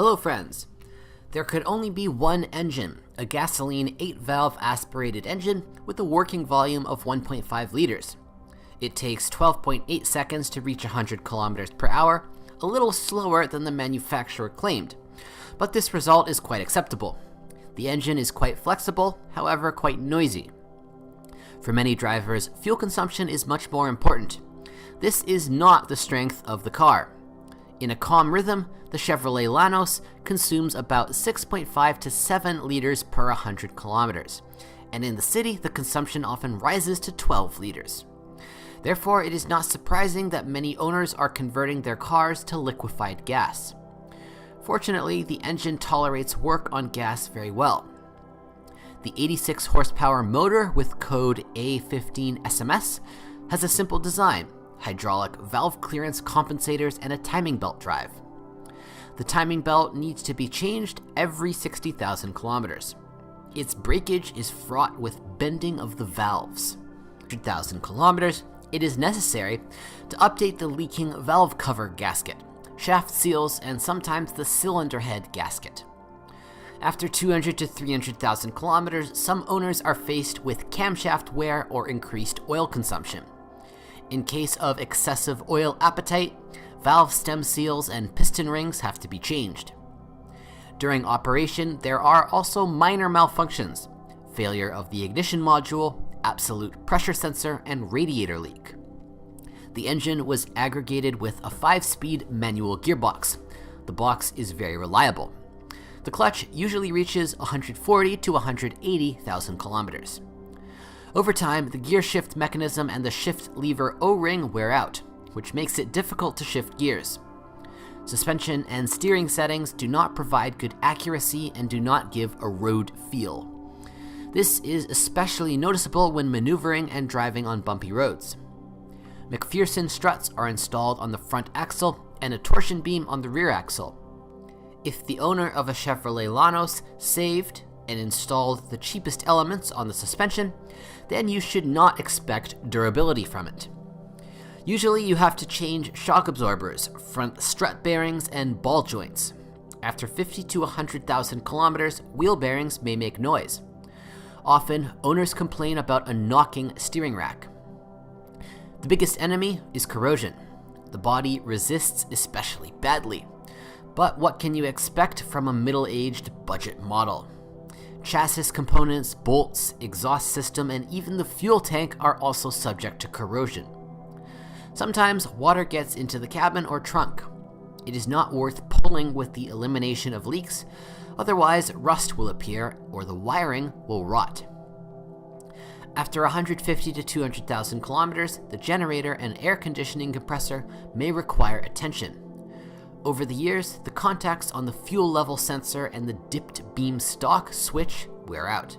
Hello friends! There could only be one engine, a gasoline 8-valve aspirated engine with a working volume of 1.5 liters. It takes 12.8 seconds to reach 100 kilometers per hour, a little slower than the manufacturer claimed, but this result is quite acceptable. The engine is quite flexible, however quite noisy. For many drivers, fuel consumption is much more important. This is not the strength of the car. In a calm rhythm, the Chevrolet Lanos consumes about 6.5 to 7 liters per 100 kilometers, and in the city, the consumption often rises to 12 liters. Therefore, it is not surprising that many owners are converting their cars to liquefied gas. Fortunately, the engine tolerates work on gas very well. The 86 horsepower motor with code A15SMS has a simple design: hydraulic valve clearance compensators and a timing belt drive. The timing belt needs to be changed every 60,000 kilometers. Its breakage is fraught with bending of the valves. 100,000 kilometers, it is necessary to update the leaking valve cover gasket, shaft seals, and sometimes the cylinder head gasket. After 200 to 300,000 kilometers, some owners are faced with camshaft wear or increased oil consumption. In case of excessive oil appetite, valve stem seals and piston rings have to be changed. During operation, there are also minor malfunctions: failure of the ignition module, absolute pressure sensor, and radiator leak. The engine was aggregated with a 5-speed manual gearbox. The box is very reliable. The clutch usually reaches 140 to 180,000 kilometers. Over time, the gear shift mechanism and the shift lever O-ring wear out, which makes it difficult to shift gears. Suspension and steering settings do not provide good accuracy and do not give a road feel. This is especially noticeable when maneuvering and driving on bumpy roads. McPherson struts are installed on the front axle and a torsion beam on the rear axle. If the owner of a Chevrolet Lanos saved and installed the cheapest elements on the suspension, then you should not expect durability from it. Usually you have to change shock absorbers, front strut bearings, and ball joints. After 50 to 100,000 kilometers, wheel bearings may make noise. Often, owners complain about a knocking steering rack. The biggest enemy is corrosion. The body resists especially badly. But what can you expect from a middle-aged budget model? Chassis components, bolts, exhaust system, and even the fuel tank are also subject to corrosion. Sometimes water gets into the cabin or trunk. It is not worth pulling with the elimination of leaks, otherwise rust will appear or the wiring will rot. After 150 to 200,000 kilometers, the generator and air conditioning compressor may require attention. Over the years, the contacts on the fuel level sensor and the dipped beam stalk switch wear out.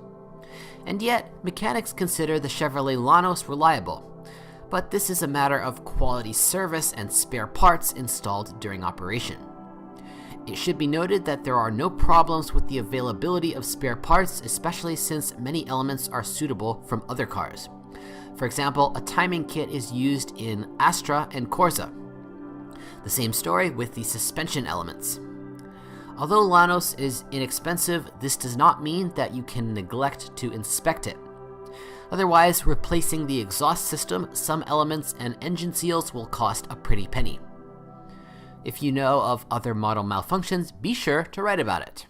And yet, mechanics consider the Chevrolet Lanos reliable, but this is a matter of quality service and spare parts installed during operation. It should be noted that there are no problems with the availability of spare parts, especially since many elements are suitable from other cars. For example, a timing kit is used in Astra and Corsa. The same story with the suspension elements. Although Lanos is inexpensive, this does not mean that you can neglect to inspect it. Otherwise, replacing the exhaust system, some elements, and engine seals will cost a pretty penny. If you know of other model malfunctions, be sure to write about it.